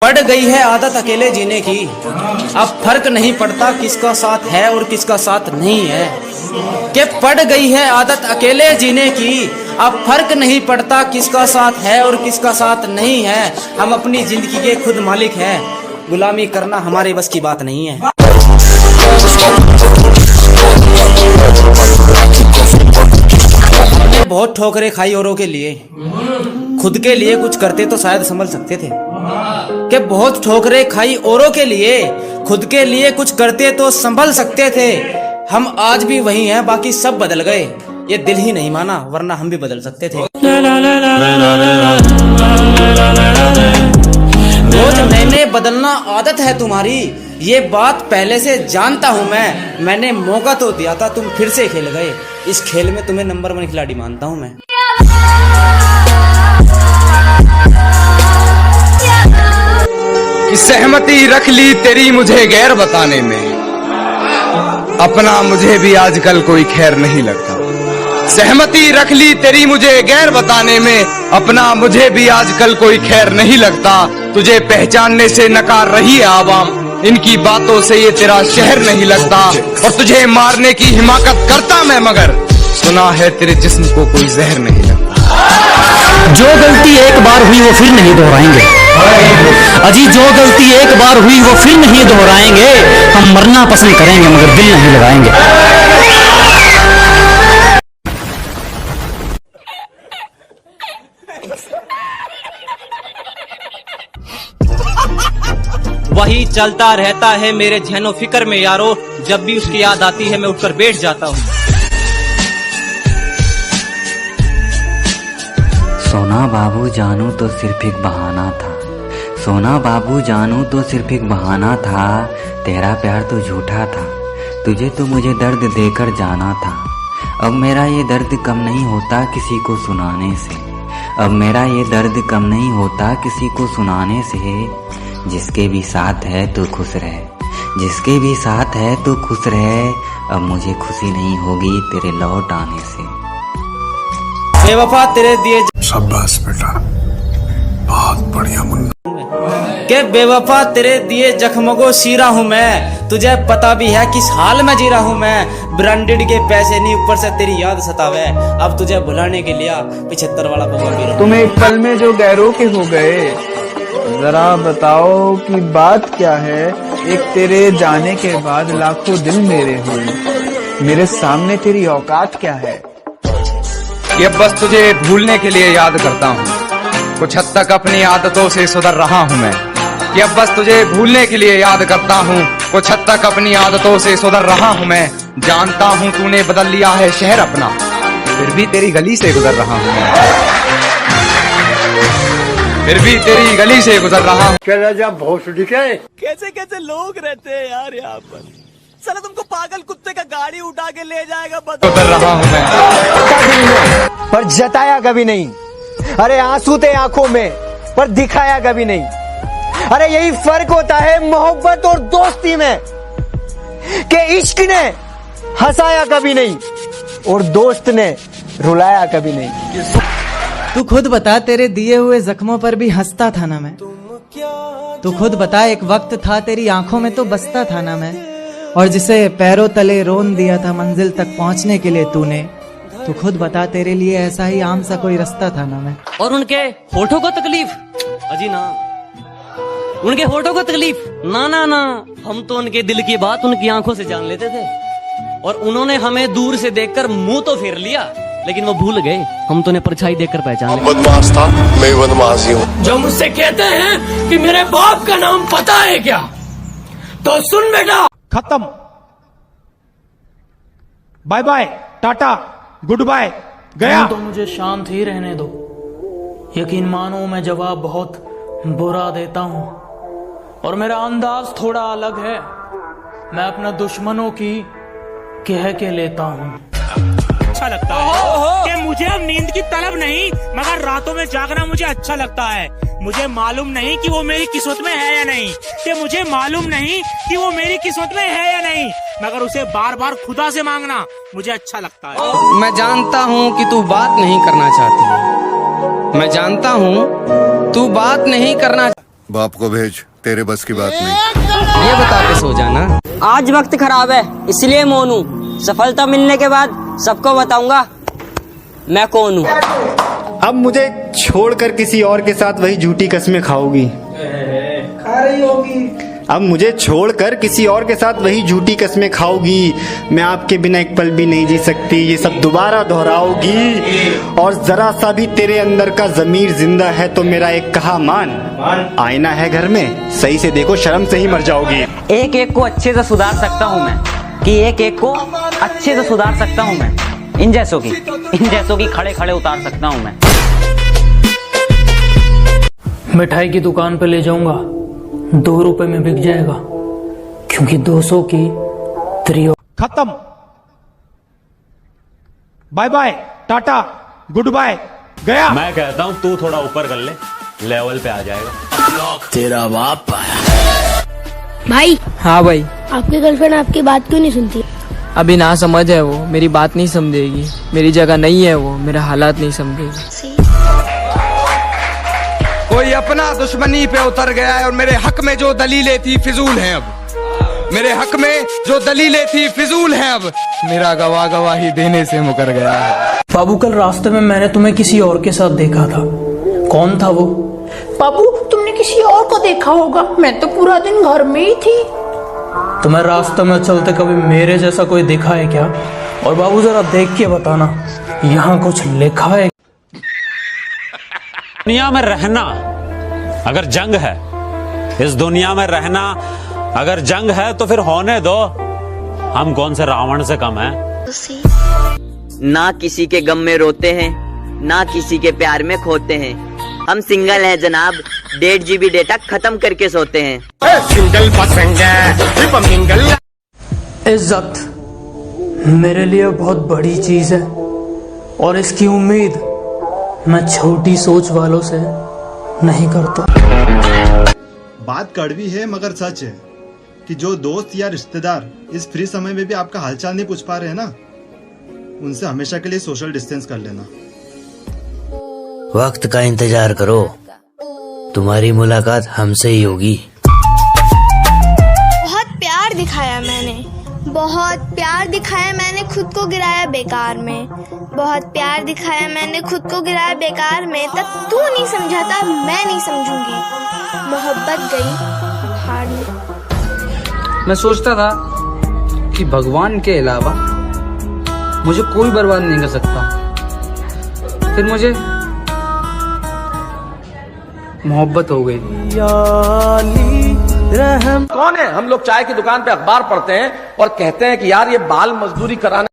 पड़ गई है आदत अकेले जीने की, अब फर्क नहीं पड़ता किसका साथ है और किसका साथ नहीं है। कि पड़ गई है आदत अकेले जीने की, अब फर्क नहीं पड़ता किसका साथ है और किसका साथ नहीं है। हम अपनी जिंदगी के खुद मालिक हैं, गुलामी करना हमारे बस की बात नहीं है। हमने बहुत ठोकरें खाई औरों के लिए, खुद के लिए कुछ करते तो शायद संभल सकते थे। कि बहुत ठोकरें खाई औरों के लिए, खुद के लिए कुछ करते तो संभल सकते थे। हम आज भी वही हैं, बाकी सब बदल गए, ये दिल ही नहीं माना वरना हम भी बदल सकते थे। रोज नए बदलना आदत है तुम्हारी, ये बात पहले से जानता हूँ मैं। मैंने मौका तो दिया था, तुम फिर से खेल गए, इस खेल में तुम्हें नंबर 1 खिलाड़ी मानता हूँ मैं। सहमति रख ली तेरी मुझे गैर बताने में, अपना मुझे भी आजकल कोई खैर नहीं लगता। सहमति रख ली तेरी मुझे गैर बताने में, अपना मुझे भी आजकल कोई खैर नहीं लगता। तुझे पहचानने से नकार रही है आवाम, इनकी बातों से ये तेरा शहर नहीं लगता। और तुझे मारने की हिमाकत करता मैं, मगर सुना है तेरे जिस्म को कोई जहर नहीं लगता। जो गलती एक बार हुई वो फिर नहीं दोहराएंगे अजी, जो गलती एक बार हुई वो फिर नहीं दोहराएंगे। हम मरना पसंद करेंगे मगर दिल नहीं लगाएंगे। वही चलता रहता है मेरे ज़हनो फिक्र में यारो, जब भी उसकी याद आती है मैं उठकर बैठ जाता हूँ। सोना बाबू जानू तो सिर्फ एक बहाना था, सोना बाबू जानू तो सिर्फ एक बहाना था। तेरा प्यार तो झूठा था, तुझे तो मुझे दर्द देकर जाना था। अब मेरा ये दर्द कम नहीं होता किसी को सुनाने से, अब मेरा ये दर्द कम नहीं होता किसी को सुनाने से। जिसके भी साथ है तो खुश रहे, जिसके भी साथ है तो खुश रहे। अब मुझे खुशी नहीं होगी तेरे लौट आने से। बेवफा तेरे दिए शाबाश बेटा, बहुत बढ़िया मुन्ना। के बेवफा तेरे दिए जख्मों को सीरा हूँ मैं, तुझे पता भी है किस हाल में जी रहा हूँ मैं। ब्रांडेड के पैसे नहीं, ऊपर से तेरी याद सतावे, अब तुझे भुलाने के लिए 75 वाला पौवा पी रहा हूं। तुम एक पल में जो गैरों के हो गए, जरा बताओ कि बात क्या है। एक तेरे जाने के बाद लाखों दिल मेरे हुए, मेरे सामने तेरी औकात क्या है। ये बस तुझे भूलने के लिए याद करता हूँ, कुछ हद तक अपनी आदतों से सुधर रहा हूँ मैं। ये बस तुझे भूलने के लिए याद करता हूँ, कुछ हद तक अपनी आदतों से सुधर रहा हूँ मैं। जानता हूँ तूने बदल लिया है शहर अपना, फिर भी तेरी गली से गुजर रहा हूँ मैं, फिर भी तेरी गली से गुजर रहा हूँ। कैसे कैसे लोग रहते हैं यार यहाँ पर, साला तुमको पागल कुत्ते का गाड़ी उठा के ले जाएगा, गुजर रहा हूँ मैं। पर जताया कभी नहीं, अरे आंसू थे आंखों में पर दिखाया कभी नहीं। अरे यही फर्क होता है मोहब्बत और दोस्ती में, कि इश्क ने हंसाया कभी नहीं और दोस्त ने रुलाया कभी नहीं। तू खुद बता, तेरे दिए हुए जख्मों पर भी हंसता था ना मैं। तू खुद बता, एक वक्त था तेरी आंखों में तो बसता था ना मैं। और जिसे पैरों तले रोन दिया था मंजिल तक पहुंचने के लिए तूने, तू खुद बता, तेरे लिए ऐसा ही आम सा कोई रास्ता था ना मैं। और उनके होठों को तकलीफ, अजी ना, उनके होठों को तकलीफ ना ना ना, हम तो उनके दिल की बात उनकी आंखों से जान लेते थे। और उन्होंने हमें दूर से देखकर मुंह तो फेर लिया, लेकिन वो भूल गए हम तो उन्हें परछाई देखकर पहचान लिया। बदमाश था, मैं बदमाश ही हूँ। जो मुझसे कहते हैं कि मेरे बाप का नाम पता है क्या, तो सुन बेटा, खत्म, bye bye, tata, goodbye, गया। तो मुझे शांत ही रहने दो, यकीन मानो मैं जवाब बहुत बुरा देता हूँ और मेरा अंदाज थोड़ा अलग है। मैं अपना दुश्मनों की कह के लेता हूँ। अच्छा लगता है कि मुझे अब नींद की तलब नहीं, मगर रातों में जागना मुझे अच्छा लगता है। मुझे मालूम नहीं कि वो मेरी किस्मत में है या नहीं, कि मुझे मालूम नहीं कि वो मेरी किस्मत में है या नहीं, मगर उसे बार बार खुदा से मांगना मुझे अच्छा लगता है। मैं जानता हूँ कि तू बात नहीं करना चाहती, मैं जानता हूँ तू बात नहीं करना। बाप को भेज, तेरे बस की बात नहीं। ये बता के सो जाना। आज वक्त खराब है इसलिए मौन हूँ। सफलता मिलने के बाद सबको बताऊंगा मैं कौन हूँ। अब मुझे छोड़कर किसी और के साथ वही झूठी कस्में खाओगी। खा रही होगी। अब मुझे छोड़कर किसी और के साथ वही झूठी कस्में खाओगी। मैं आपके बिना एक पल भी नहीं जी सकती, ये सब दोबारा दोहराओगी। और जरा सा भी तेरे अंदर का जमीर जिंदा है तो मेरा एक कहा मान। आईना है घर में, सही से देखो, शर्म से ही मर जाओगी। एक एक को अच्छे से सुधार सकता हूँ मैं, कि एक एक को अच्छे से सुधार सकता हूँ मैं। इन जैसों की खड़े खड़े उतार सकता हूँ मैं। मिठाई की दुकान पे ले जाऊंगा, 2 रुपए में बिक जाएगा, क्योंकि 200 की 3। खत्म। Bye bye, tata, goodbye, गया। मैं कहता हूँ तू थोड़ा ऊपर कर ले, लेवल पे आ जाएगा। तेरा बाप आया। भाई। हाँ भाई। आपकी गर्लफ्रेंड आपकी बात क्यों नहीं सुनती? अभी ना समझ है वो, मेरी बात नहीं समझेगी। मेरी जगह नहीं है वो, मेरा हालात नहीं समझेगी। कोई अपना दुश्मनी पे उतर गया है और मेरे हक में जो दलीलें थी फिजूल हैं। अब मेरे हक में जो दलीलें थी फिजूल हैं। अब मेरा गवाही देने से मुकर गया है। बाबू कल रास्ते में मैंने तुम्हें किसी और के साथ देखा था। कौन था वो? बाबू तुमने किसी और को देखा होगा, मैं तो पूरा दिन घर में ही थी। तुम्हें रास्ते में चलते कभी मेरे जैसा कोई देखा है क्या? और बाबू जरा देख के बताना, यहाँ कुछ लिखा है? दुनिया में रहना अगर जंग है, इस दुनिया में रहना अगर जंग है तो फिर होने दो। हम कौन से रावण से कम हैं? ना किसी के गम में रोते हैं, ना किसी के प्यार में खोते हैं। हम सिंगल हैं जनाब, 1.5 GB डेटा खत्म करके सोते हैं। इज्जत मेरे लिए बहुत बड़ी चीज है और इसकी उम्मीद मैं छोटी सोच वालों से नहीं करता। बात कड़वी है मगर सच है कि जो दोस्त या रिश्तेदार इस फ्री समय में भी आपका हालचाल नहीं पूछ पा रहे हैं ना, उनसे हमेशा के लिए सोशल डिस्टेंस कर लेना। वक्त का इंतजार करो, तुम्हारी मुलाकात हमसे ही होगी। बहुत प्यार दिखाया मैंने, बहुत प्यार दिखाया मैंने, खुद को गिराया बेकार में। बहुत प्यार दिखाया मैंने, खुद को गिराया बेकार में। तब तू नहीं समझा था, मैं नहीं समझूंगी। मोहब्बत गई हार में। मैं सोचता था कि भगवान के अलावा मुझे कोई बर्बाद नहीं कर सकता। फिर मुझे मोहब्बत हो गई। कौन है? हम लोग चाय की दुकान पे अखबार पढ़ते हैं और कहते हैं कि यार ये बाल मजदूरी कराने।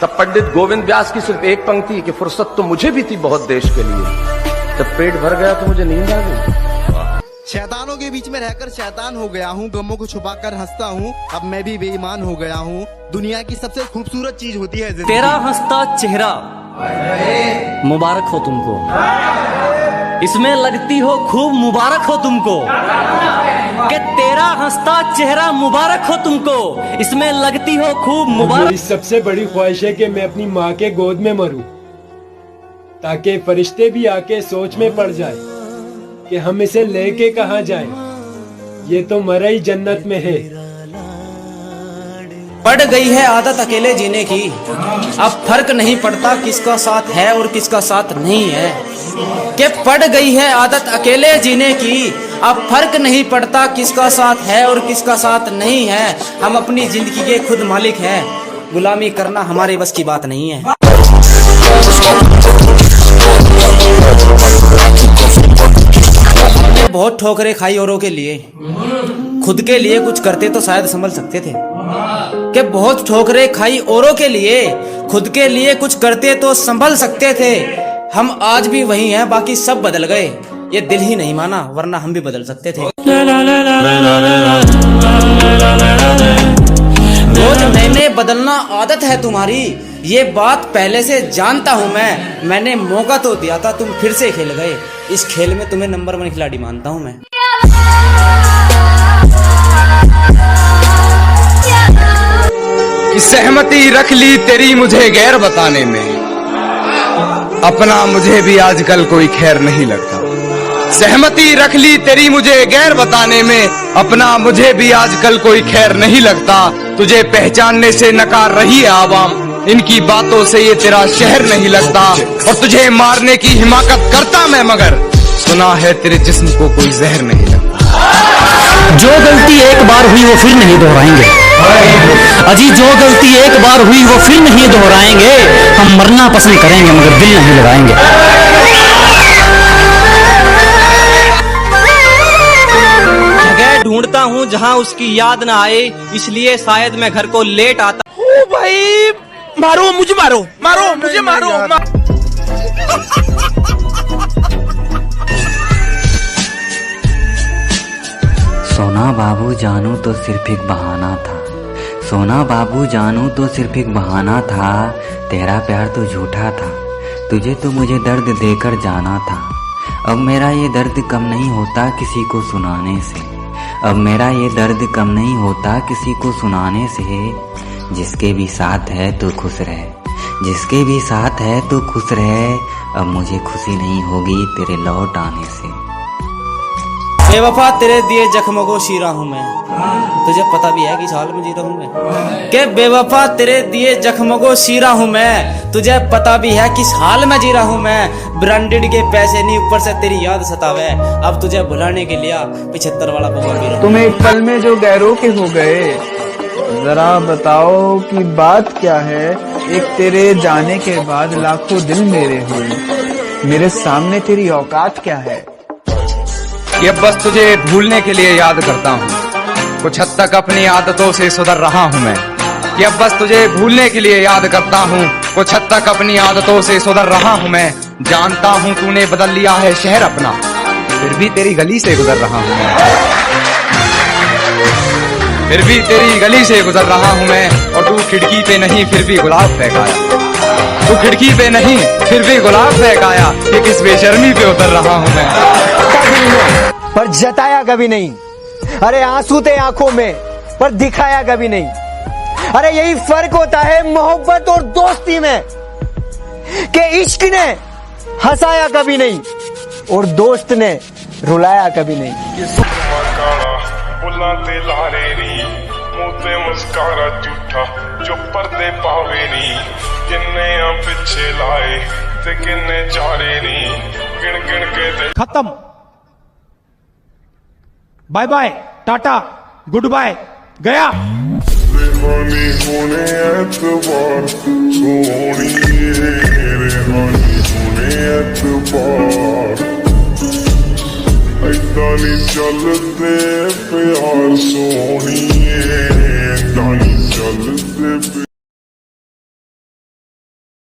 तब पंडित गोविंद व्यास की सिर्फ एक पंक्ति कि फुर्सत तो मुझे भी थी बहुत देश के लिए। जब पेट भर गया तो मुझे नींद आ गई। शैतानों के बीच में रहकर शैतान हो गया हूँ, गमों को छुपाकर हंसता हूँ। अब मैं भी बेईमान हो गया हूँ। दुनिया की सबसे खूबसूरत चीज होती है जिंदगी। तेरा हंसता चेहरा मुबारक हो तुमको, इसमें लगती हो खूब मुबारक हो तुमको। कि तेरा हंसता चेहरा मुबारक हो तुमको, इसमें लगती हो खूब मुबारक। मेरी सबसे बड़ी ख्वाहिश है कि मैं अपनी माँ के गोद में मरूं, ताकि फरिश्ते भी आके सोच में पड़ जाए कि हम इसे लेके कहाँ जाएं। ये तो मरा ही जन्नत में है। पड़ गई है आदत अकेले जीने की, अब फर्क नहीं पड़ता किसका साथ है और किसका साथ नहीं है। कि पड़ गई है आदत अकेले जीने की, अब फर्क नहीं पड़ता किसका साथ है और किसका साथ नहीं है। हम अपनी जिंदगी के खुद मालिक हैं, गुलामी करना हमारे बस की बात नहीं है। बहुत ठोकरें खाई औरों के लिए, खुद के लिए कुछ करते तो शायद संभल सकते थे। कि बहुत ठोकरें खाई औरों के लिए, खुद के लिए कुछ करते तो संभल सकते थे। हम आज भी वही हैं, बाकी सब बदल गए। ये दिल ही नहीं माना, वरना हम भी बदल सकते थे। रोज नए बदलना आदत है तुम्हारी, ये बात पहले से जानता हूँ मैं। मैंने मौका तो दिया था, तुम फिर से खेल गए। इस खेल में तुम्हें नंबर 1 खिलाड़ी मानता हूँ मैं। कि सहमति रख ली तेरी मुझे गैर बताने में, अपना मुझे भी आजकल कोई खैर नहीं लगता। सहमति रख ली तेरी मुझे गैर बताने में, अपना मुझे भी आजकल कोई खैर नहीं लगता। तुझे पहचानने से नकार रही है आवाम, इनकी बातों से ये तेरा शहर नहीं लगता। और तुझे मारने की हिमाकत करता मैं, मगर सुना है तेरे जिस्म को कोई जहर नहीं लगता। जो गलती एक बार हुई वो फिर नहीं दोहराएंगे अजी, जो गलती एक बार हुई वो फिर नहीं दोहराएंगे। हम मरना पसंद करेंगे मगर दिल नहीं लगाएंगे। जगह ढूंढता हूँ जहाँ उसकी याद ना आए, इसलिए शायद मैं घर को लेट आता। ओ भाई मारो मुझे, मारो मारो मुझे, मारो। सोना बाबू जानू तो सिर्फ एक बहाना था, सोना बाबू जानू तो सिर्फ एक बहाना था। तेरा प्यार तो झूठा था, तुझे तो मुझे दर्द देकर जाना था। अब मेरा ये दर्द कम नहीं होता किसी को सुनाने से, अब मेरा ये दर्द कम नहीं होता किसी को सुनाने से। जिसके भी साथ है तो खुश रहे, जिसके भी साथ है तो खुश रहे। अब मुझे खुशी नहीं होगी तेरे लौट आने से। बेवफा तेरे दिए जख्मों को सी रहा हूँ मैं, तुझे पता भी है कि इस हाल में जी रहा हूँ मैं। के बेवफा तेरे दिए जख्मों को सी रहा हूँ मैं, तुझे पता भी है किस हाल में जी रहा हूँ मैं। ब्रांडेड के पैसे नहीं, ऊपर से तेरी याद सतावे। अब तुझे भुलाने के लिए 75 वाला पवा भी रहा। तुम एक पल में जो गैरों के हो गए, जरा बताओ कि बात क्या है। एक तेरे जाने के बाद लाखों दिल मेरे हुए, मेरे सामने तेरी औकात क्या है। ये बस तुझे भूलने के लिए याद करता हूँ, कुछ हद तक अपनी आदतों से सुधर रहा हूँ मैं। कि अब बस तुझे भूलने के लिए याद करता हूँ, कुछ हद तक अपनी आदतों से सुधर रहा हूँ मैं। जानता हूँ तूने बदल लिया है शहर अपना, फिर भी तेरी गली से गुजर रहा हूँ मैं, फिर भी तेरी गली से गुजर रहा हूँ मैं। और तू खिड़की पे नहीं फिर भी गुलाब फेंकाया, तू खिड़की पे नहीं फिर भी गुलाब फेंकाया। ये किस बेशर्मी पे उतर रहा हूँ मैं, पर जताया कभी नहीं। अरे आंसू थे आंखों में पर दिखाया कभी नहीं। अरे यही फर्क होता है मोहब्बत और दोस्ती में, कि इश्क ने हंसाया कभी नहीं और दोस्त ने रुलाया कभी नहीं। बुलाते लारे नी, मुंह ते मुस्कारा झूठा जो पर्दे पावे नी। किन्ने आ पिछे लाए ते किन्ने चारे नी, गिन गिन के खत्म। Bye bye, tata, goodbye, गया। रेहानी होने एतबार सोनिए, रेहानी होने एतबार। ऐदा नहीं चलते प्यार सोनिए,